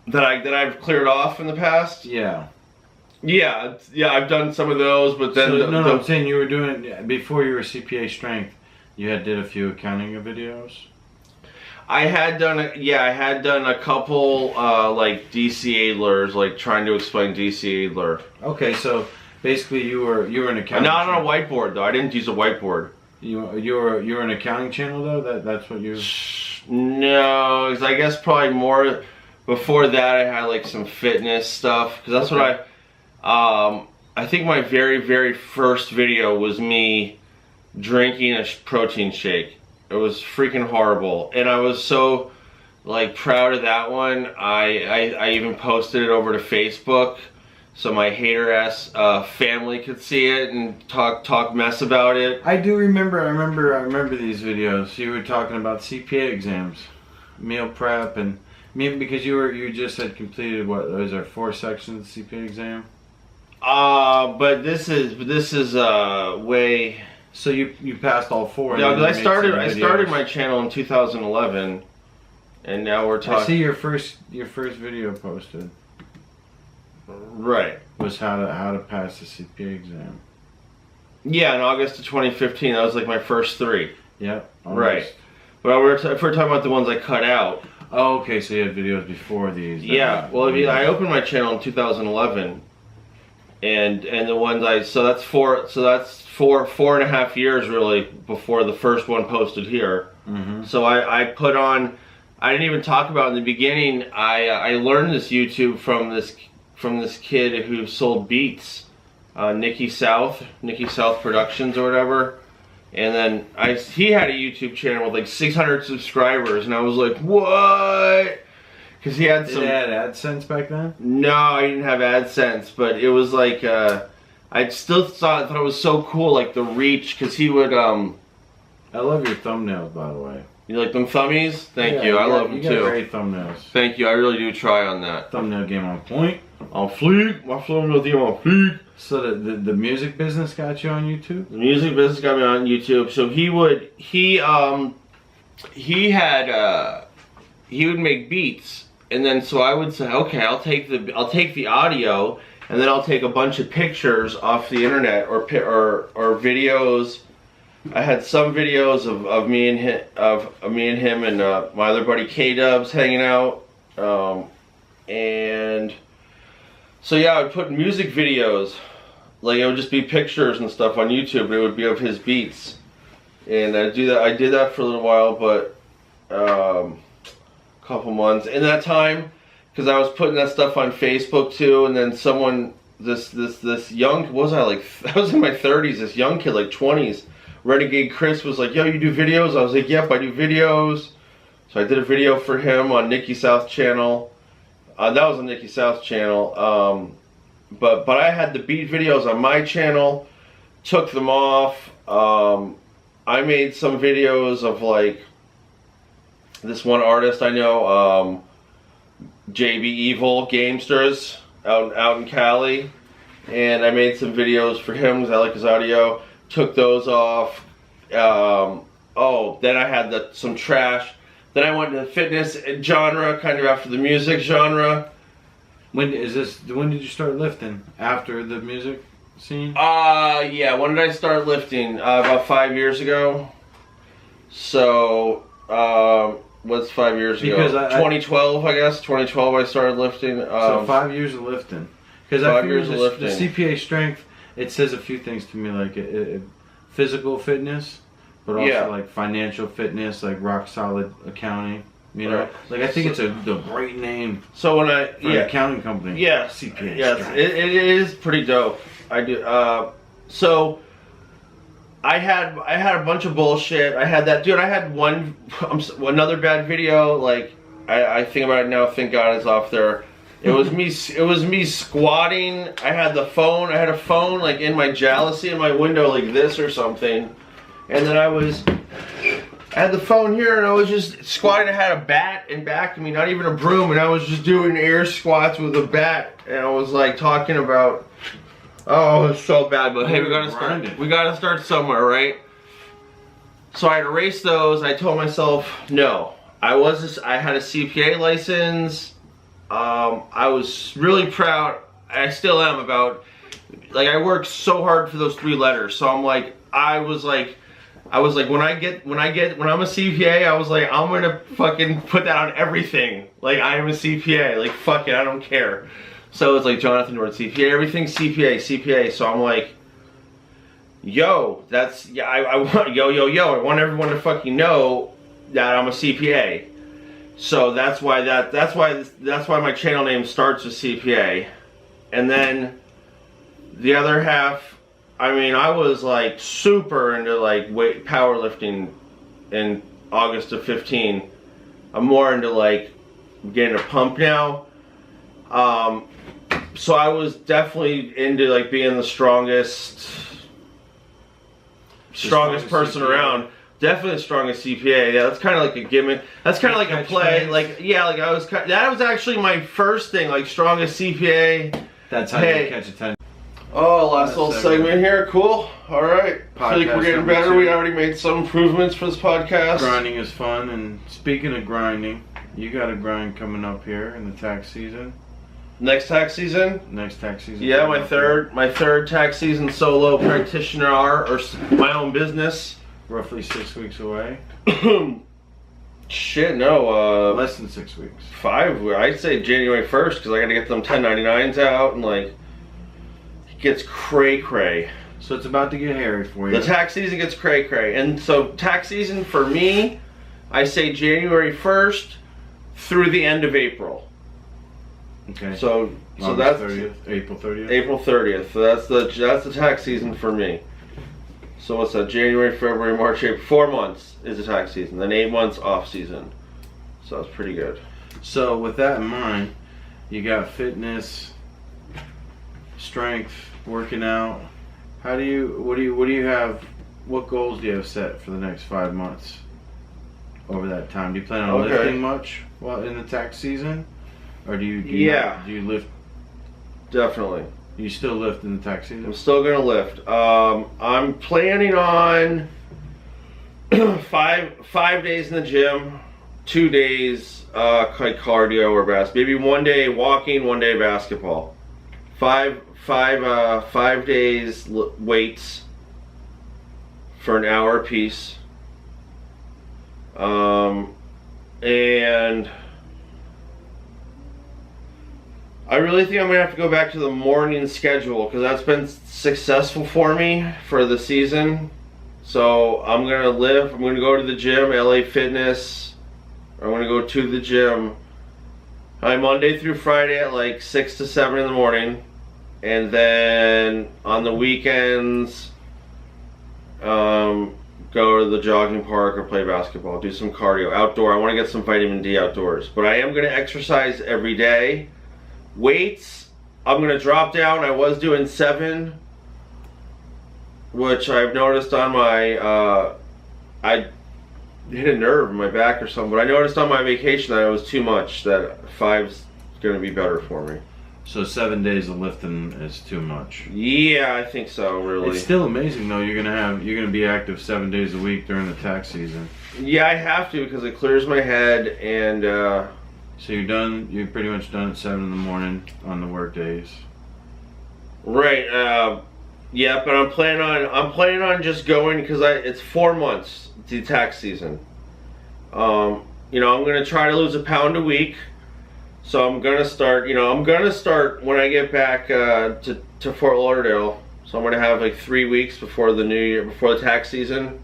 That I've cleared off in the past? Yeah. Yeah, I've done some of those, but then... So, no, I'm saying you were doing, before you were CPA Strength, you did a few accounting videos? I had done a couple, like DC Adlers, like trying to explain DC Adler. Okay, so basically you were an accounting... Not on a whiteboard, though. I didn't use a whiteboard. You were an accounting channel, though? That's what you... No, because I guess probably more... Before that, I had like some fitness stuff, because that's what I think my very, very first video was me drinking a protein shake. It was freaking horrible, and I was so like proud of that one. I even posted it over to Facebook, so my hater-ass family could see it and talk mess about it. I do remember. I remember these videos. You were talking about CPA exams, meal prep, and because you just had completed, what was there, 4 sections CPA exam? But this is way. So you passed all 4. Yeah, because I started my channel in 2011, and now we're talking. I see your first video posted. Right. Was how to pass the CPA exam. Yeah, in August of 2015, that was like my first 3. Yep. Right. But if we're talking about the ones I cut out. Oh, okay. So you had videos before these. Yeah. Well, I opened my channel in 2011, and the ones so that's 4.5 years really before the first one posted here. Mm-hmm. So I put on. I didn't even talk about in the beginning. I learned this YouTube from this kid who sold beats, Nicky South Productions or whatever. And then he had a YouTube channel with like 600 subscribers, and I was like, what? Because he had some... Did it have AdSense back then? No, I didn't have AdSense, but it was like, I still thought it was so cool, like the reach, because he would... I love your thumbnails, by the way. You like them thummies? Thank you. I love them too. You got great thumbnails. Thank you. I really do try on that. Thumbnail game on point. On fleek. My thumbnail game on fleek. So the music business got you on YouTube? The music business got me on YouTube. So he would make beats, and then so I would say, okay, I'll take the audio, and then I'll take a bunch of pictures off the internet or videos. I had some videos of me and him and my other buddy K-Dubs hanging out, and so yeah, I would put music videos like it would just be pictures and stuff on YouTube, but it would be of his beats. And I did that for a little while, but couple months. In that time, because I was putting that stuff on Facebook too, and then someone, this young, what was I, like, I was in my 30s, this young kid, like 20s, Renegade Chris was like, yo, you do videos? I was like, yep, I do videos. So I did a video for him on Nikki South's channel. That was on Nikki South's channel. But I had the beat videos on my channel, took them off. I made some videos of like this one artist I know, JB Evil Gamesters out in Cali, and I made some videos for him because I like his audio. Took those off. Oh, then I had some trash. Then I went to the fitness genre, kind of after the music genre. When did you start lifting? After the music scene? Yeah, when did I start lifting? About 5 years ago. So, what's 5 years ago? Because 2012, I guess. 2012 I started lifting. So 5 years of lifting. Because 5 years of lifting. The CPA Strength, it says a few things to me, like physical fitness, but also like financial fitness, like rock solid accounting. You know, like I think it's a great name. So when for an accounting company. Yeah, CPA. Yes, it is pretty dope. I do. So I had a bunch of bullshit. I had that, dude. I had another bad video. Like I think about it now. Thank God it's off there. It was me. It was me squatting. I had a phone like in my jalousie in my window like this or something, and then I had the phone here and I was just squatting. I had a bat in back of me, not even a broom, and I was just doing air squats with a bat, and I was like talking about, oh, it's so bad, but hey, we gotta start somewhere, right? So I had erased those. I told myself, no. I had a CPA license. I was really proud. I still am about, like, I worked so hard for those 3 letters. So I'm like, I was like, when I'm a CPA, I was like, I'm gonna fucking put that on everything. Like, I am a CPA. Like, fuck it, I don't care. So it's like Jonathan Ward, CPA, everything's CPA. So I'm like, yo, I want everyone to fucking know that I'm a CPA. So that's why my channel name starts with CPA. And then the other half, I mean, I was like super into like powerlifting in August of 15. I'm more into like getting a pump now. So I was definitely into like being the strongest person CPA. Around. Definitely the strongest CPA. Yeah, that's kind of like a gimmick. That's kind of like a play. Like, yeah, like that was actually my first thing, like strongest CPA. That's how you catch attention. Oh, last little segment here. Cool. All right. I think we're getting better. 2. We already made some improvements for this podcast. Grinding is fun, and speaking of grinding, you got a grind coming up here in the tax season. Next tax season? Next tax season. Yeah, my third tax season solo practitioner or my own business. Roughly 6 weeks away. Shit, no. Less than 6 weeks. 5. I'd say January 1st because I got to get them 1099s out and like it gets cray. So it's about to get hairy for you. The tax season gets cray, and so tax season for me, I say January 1st through the end of April. Okay. So August that's 30th, April 30th. April 30th. So that's the tax season for me. So what's that? January, February, March, April. 4 months is the tax season. Then 8 months off season. So that's pretty good. So with that in mind, you got fitness, strength, working out. What do you have? What goals do you have set for the next 5 months? Over that time, do you plan on lifting much while in the tax season, or do you lift? Definitely. You still lift in the tax season? I'm still gonna lift. I'm planning on 5 days in the gym, 2 days like cardio or basketball. Maybe 1 day walking, 1 day basketball. 5 days weights for an hour apiece. And I really think I'm gonna have to go back to the morning schedule because that's been successful for me for the season. So I'm gonna go to the gym, LA Fitness. I'm gonna go to the gym Monday through Friday at like 6 to 7 in the morning, and then on the weekends go to the jogging park or play basketball, do some cardio outdoor. I want to get some vitamin D outdoors, but I am going to exercise every day. Weights, I'm going to drop down. I was doing 7, which I've noticed on my I hit a nerve in my back or something, but I noticed on my vacation that it was too much, that 5's going to be better for me. So 7 days of lifting is too much. Yeah, I think so, really. It's still amazing though. You're gonna be active 7 days a week during the tax season. Yeah, I have to because it clears my head, and so you're pretty much done at 7 in the morning on the work days. Right. Yeah, but I'm planning on just going because it's 4 months to tax season. You know, I'm gonna try to lose a pound a week. So I'm gonna start when I get back to Fort Lauderdale. So I'm gonna have like 3 weeks before the new year, before the tax season.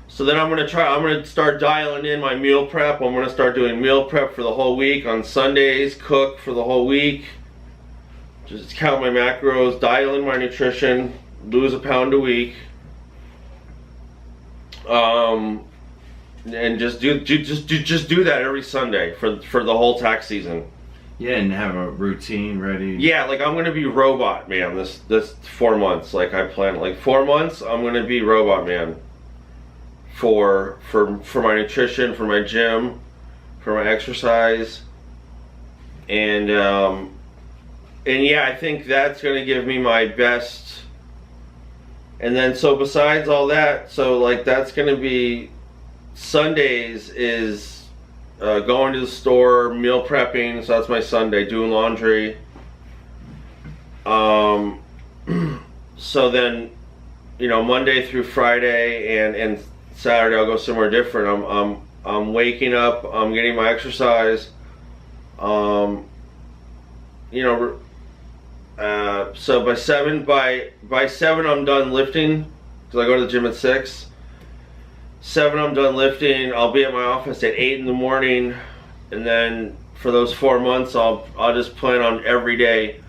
So then I'm gonna start dialing in my meal prep. I'm gonna start doing meal prep for the whole week on Sundays, cook for the whole week. Just count my macros, dial in my nutrition, lose a pound a week. And just do that every Sunday for the whole tax season. Yeah, and have a routine ready. Yeah, like I'm gonna be robot man this 4 months. Like I plan, like 4 months, I'm gonna be robot man. For my nutrition, for my gym, for my exercise, and yeah, I think that's gonna give me my best. And then so besides all that, so like that's gonna be. Sundays is going to the store, meal prepping, so that's my Sunday, doing laundry. So then, you know, Monday through Friday and Saturday I'll go somewhere different. I'm waking up, I'm getting my exercise. You know, so by 7 I'm done lifting because I go to the gym at 6. 7 I'm done lifting. I'll be at my office at 8 in the morning, and then for those 4 months I'll just plan on every day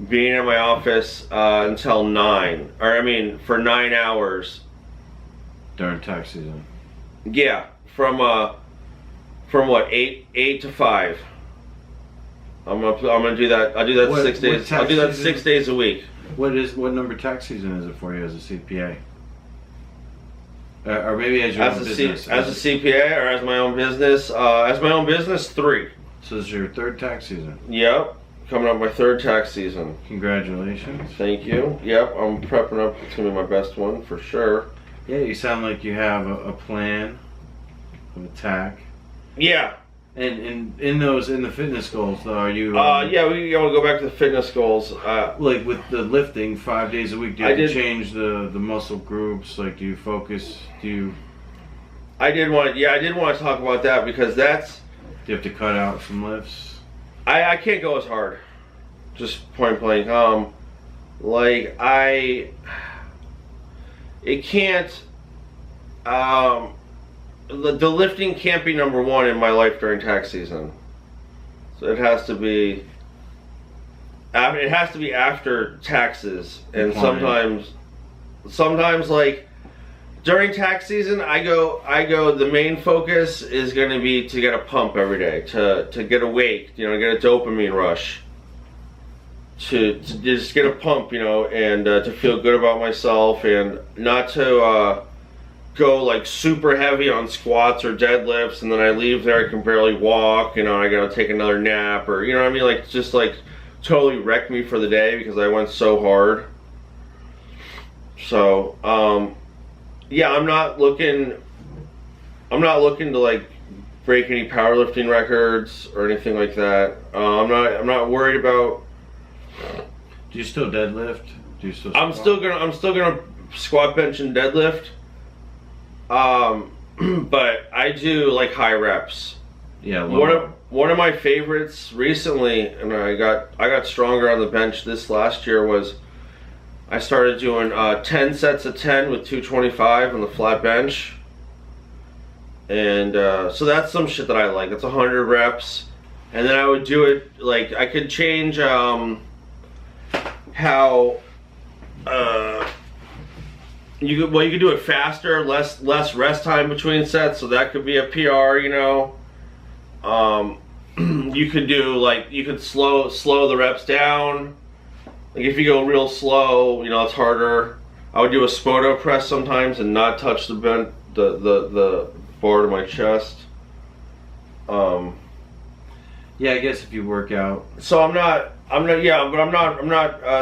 being at my office until 9, or I mean for 9 hours during tax season. Yeah, from what 8 to 5. I'm gonna do that. I do that 6 days. I'll do that 6 days a week. What number tax season is it for you as a CPA? Or maybe as your own business. As a CPA or as my own business? As my own business, 3. So this is your 3rd tax season? Yep. Coming up my 3rd tax season. Congratulations. Thank you. Yep, I'm prepping up. It's going to be my best one for sure. Yeah, you sound like you have a plan of attack. Yeah. And in the fitness goals though, are you? Yeah, we want to go back to the fitness goals. Like with the lifting 5 days a week, do you have to change the muscle groups? Like, do you focus? I did want to talk about that because that's. Do you have to cut out some lifts? I can't go as hard. Just point blank. It can't. The lifting can't be number 1 in my life during tax season. So it has to be. It has to be after taxes, and sometimes like during tax season, I go. The main focus is going to be to get a pump every day, to get awake, you know, get a dopamine rush, to just get a pump, you know, and to feel good about myself, and not to. Go like super heavy on squats or deadlifts, and then I leave there, I can barely walk, you know, I gotta take another nap, or you know what I mean, like just like totally wreck me for the day because I went so hard. So yeah, I'm not looking to like break any powerlifting records or anything like that. I'm not worried about. Do you still deadlift? Do you still? I'm still gonna squat, bench, and deadlift. But I do like high reps. Yeah. one of my favorites recently, and I got stronger on the bench this last year, was I started doing 10 sets of 10 with 225 on the flat bench. And so that's some shit that I like. It's 100 reps. And then I would do it, like, I could change how you could do it faster, less rest time between sets, so that could be a PR, you know. You could do, like, you could slow the reps down. Like, if you go real slow, you know, it's harder. I would do a spoto press sometimes and not touch the board of my chest. Yeah, I guess if you work out. So I'm not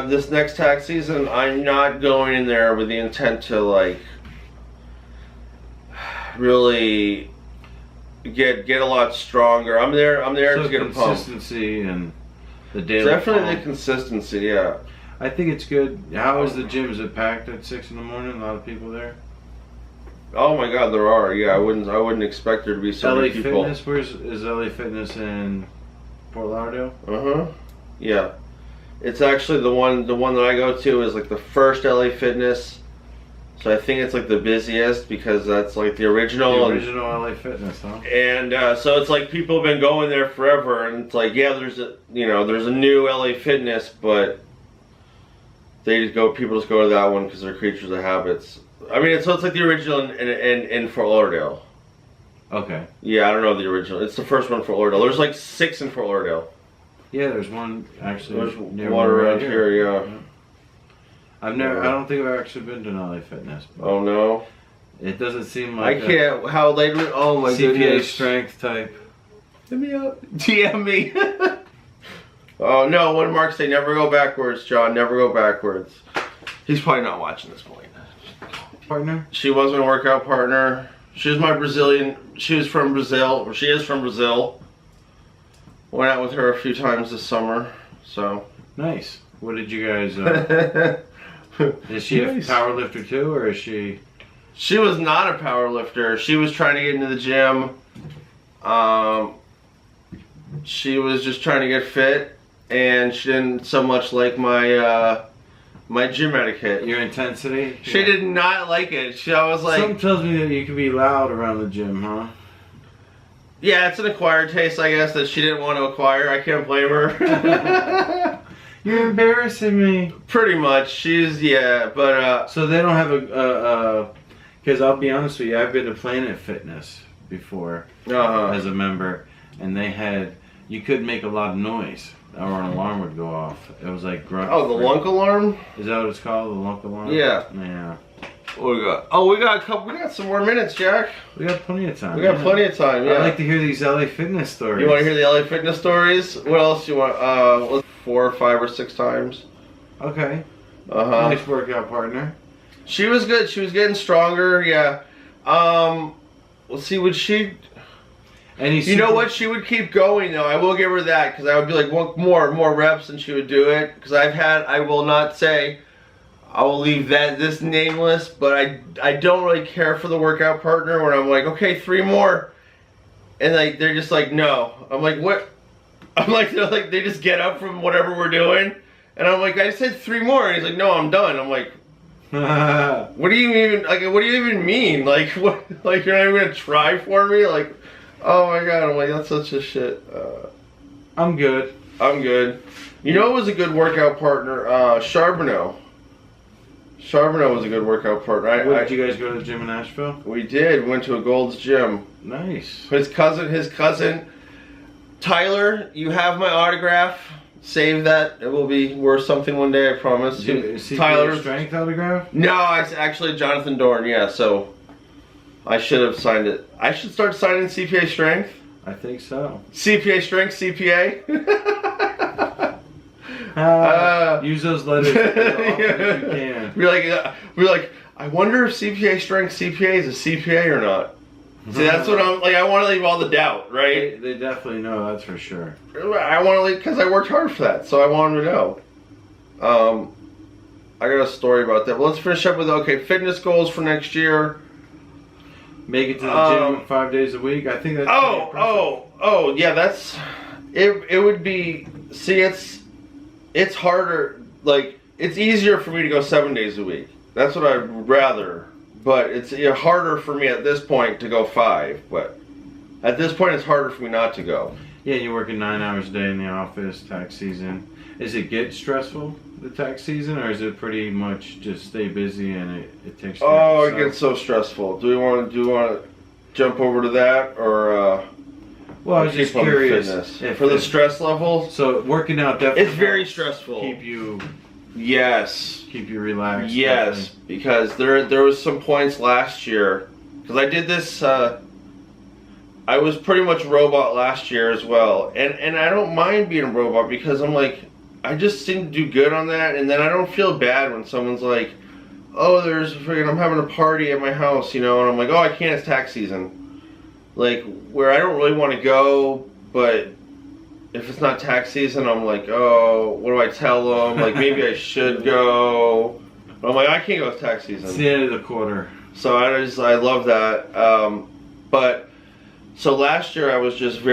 this next tax season, I'm not going in there with the intent to, like, really get a lot stronger. I'm there So to get a pump. Consistency and the daily Definitely pump. the consistency, yeah. I think it's good. How is the gym? Is it packed at 6 in the morning? A lot of people there. Oh my God, there are. Yeah, I wouldn't expect there to be so LA many people. Fitness. Is LA Fitness in Fort Lauderdale? Yeah. It's actually the one that I go to is like the first LA Fitness. So I think it's like the busiest because that's like the original. The original LA Fitness, huh? And so it's like people have been going there forever, and it's like, yeah, there's a new LA Fitness, but people just go to that one because they're creatures of habits. I mean, it's like the original in Fort Lauderdale. Okay. Yeah, I don't know the original. It's the first one in Fort Lauderdale. There's like 6 in Fort Lauderdale. Yeah, there's one actually. There's near one right around here, yeah. I don't think I've actually been to an LA Fitness. Oh no. It doesn't seem like I can't. How late? Oh my CPA goodness. Strength type. Hit me up. DM me. Oh no! When Mark say never go backwards, John, never go backwards. He's probably not watching this point. Partner? She was my workout partner. She was my Brazilian. She was from Brazil. Or she is from Brazil. Went out with her a few times this summer. So nice. What did you guys? Is she a power lifter too, or is she? She was not a power lifter. She was trying to get into the gym. She was just trying to get fit, and she didn't so much like my my gym etiquette. Your intensity? She did not like it. I was like, something tells me that you can be loud around the gym, huh? Yeah, it's an acquired taste, I guess, that she didn't want to acquire. I can't blame her. You're embarrassing me. Pretty much. But so they don't have because I'll be honest with you, I've been to Planet Fitness before as a member, and you couldn't make a lot of noise or an alarm would go off. It was like grunt. Oh, the lunk alarm? Is that what it's called? The lunk alarm? Yeah. Yeah. What we got? Oh, we got some more minutes, Jack. We got plenty of time. We got plenty of time, yeah. I like to hear these LA Fitness stories. You want to hear the LA Fitness stories? What else do you want? 4 or 5 or 6 times. Okay. Nice workout partner. She was good. She was getting stronger, yeah. Let's see, would she... You know what? She would keep going, though. I will give her that, because I would be like, more reps, and she would do it. Because I will not say... I will leave this nameless, but I don't really care for the workout partner when I'm like, okay, 3 more, and like they're just like, no. I'm like, what? I'm like, they just get up from whatever we're doing, and I'm like, I said 3 more, and he's like, no, I'm done. I'm like, what do you even mean? Like, what? Like, you're not even gonna try for me? Like, oh my God. I'm like, that's such a shit. I'm good. You know, it was a good workout partner, Charbonneau. Charbonneau was a good workout partner. Did you guys go to the gym in Asheville? We did. We went to a Gold's Gym. Nice. His cousin, Tyler, you have my autograph. Save that. It will be worth something one day, I promise. Tyler's Strength autograph? No, it's actually Jonathan Dorn, yeah, so I should have signed it. I should start signing CPA Strength. I think so. CPA Strength, CPA. Use those letters as often as you can. We're like, I wonder if CPA Strength CPA is a CPA or not. See, that's what I'm like. I want to leave all the doubt, right? They definitely know, that's for sure. I want to leave because I worked hard for that, so I want them to know. I got a story about that. But let's finish up with fitness goals for next year. make it to the gym 5 days a week. I think that's pretty impressive. Yeah, that's it would be, see, it's harder, like, it's easier for me to go 7 days a week. That's what I'd rather, but it's harder for me at this point to go 5, but at this point it's harder for me not to go. Yeah, you're working 9 hours a day in the office, tax season. Is it get stressful, the tax season, or is it pretty much just stay busy and it takes care of it gets so stressful. Do we want to jump over to that, or well, I was just curious for the stress level? So working out definitely, it's very stressful. Keep you Yes, relaxed. definitely. Because there was some points last year, because I did this, I was pretty much a robot last year as well, and I don't mind being a robot, because I'm like, I just seem to do good on that, and then I don't feel bad when someone's like, oh, I'm having a party at my house, and I'm like, oh, I can't, it's tax season. Like, where I don't really want to go, but if it's not tax season, I'm like, oh, what do I tell them? Like, maybe I should go. But I'm like, I can't go, it's tax season. It's the end of the quarter. So I love that. So last year I was just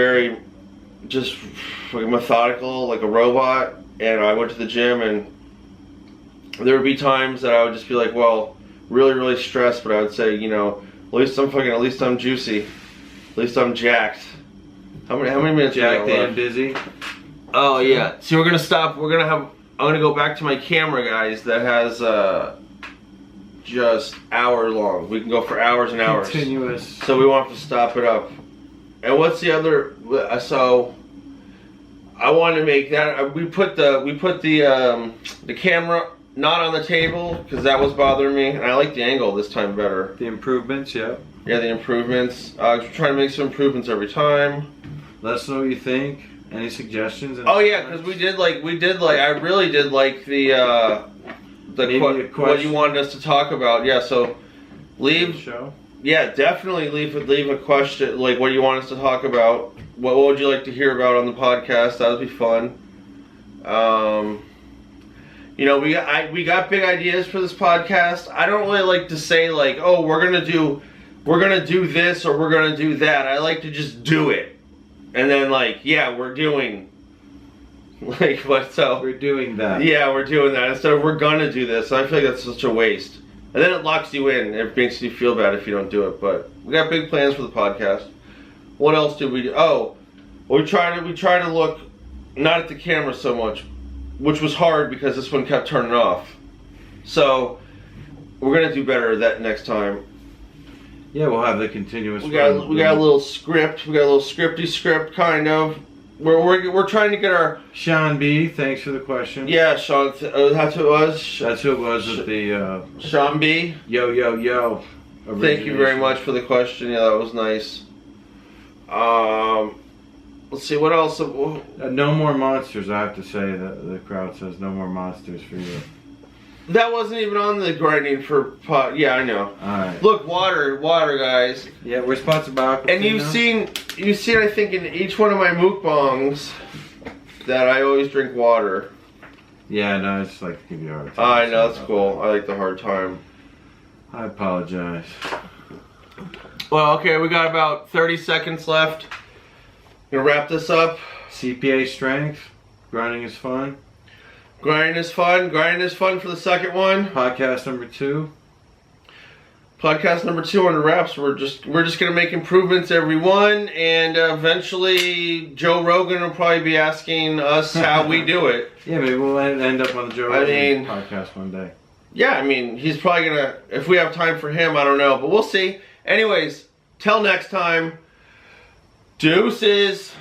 methodical, like a robot, and I went to the gym, and there would be times that I would just be like, well, really, really stressed, but I would say, at least I'm juicy, at least I'm jacked. How many minutes? Jacked and busy. Oh yeah. See, we're gonna stop. I'm gonna go back to my camera, guys. That has just hour long. We can go for hours and hours. Continuous. So we won't have to stop it up. And what's the other? So I wanted to make that. We put the camera not on the table, because that was bothering me, and I like the angle this time better. The improvements, yeah. Yeah, the improvements. We're trying to make some improvements every time. Let us know what you think. Any suggestions? Oh yeah, because we did like I really did like the what you wanted us to talk about. Yeah, so show. Yeah, definitely leave a question, like what you want us to talk about. What would you like to hear about on the podcast? That would be fun. We got big ideas for this podcast. I don't really like to say like, oh, we're gonna do this or we're gonna do that. I like to just do it, and then like, yeah, we're doing like what? So we're doing that. Yeah, we're doing that instead of we're gonna do this. I feel like that's such a waste, and then it locks you in. It makes you feel bad if you don't do it. But we got big plans for the podcast. What else did we do? Oh, we try to look not at the camera so much, which was hard because this one kept turning off. So we're gonna do better that next time. Yeah, we'll have the continuous. We got a little script. We got a little scripty script kind of. We're trying to get our. Sean B, thanks for the question. Yeah, Sean. That's who it was. That's who it was with the. Sean B. Yo. Thank you very much for the question. Yeah, that was nice. Let's see what else. No more monsters. I have to say that the crowd says no more monsters for you. That wasn't even on the grinding for pot. Yeah, I know. Alright. Look, water, guys. Yeah, we're sponsored by Aquafina. And you've seen, I think, in each one of my mukbangs that I always drink water. Yeah, no, I just like to give you a hard time. I know, that's cool. I like the hard time. I apologize. Well, okay, we got about 30 seconds left. Gonna wrap this up. CPA Strength. Grinding is fun. Grinding is fun. Grinding is fun for the second one. Podcast number 2. Podcast number 2 on the wraps. We're just gonna make improvements every one, and eventually Joe Rogan will probably be asking us how we do it. Yeah, maybe we'll end up on the Joe Rogan podcast one day. Yeah, I mean, he's probably gonna, if we have time for him, I don't know, but we'll see. Anyways, till next time. Deuces.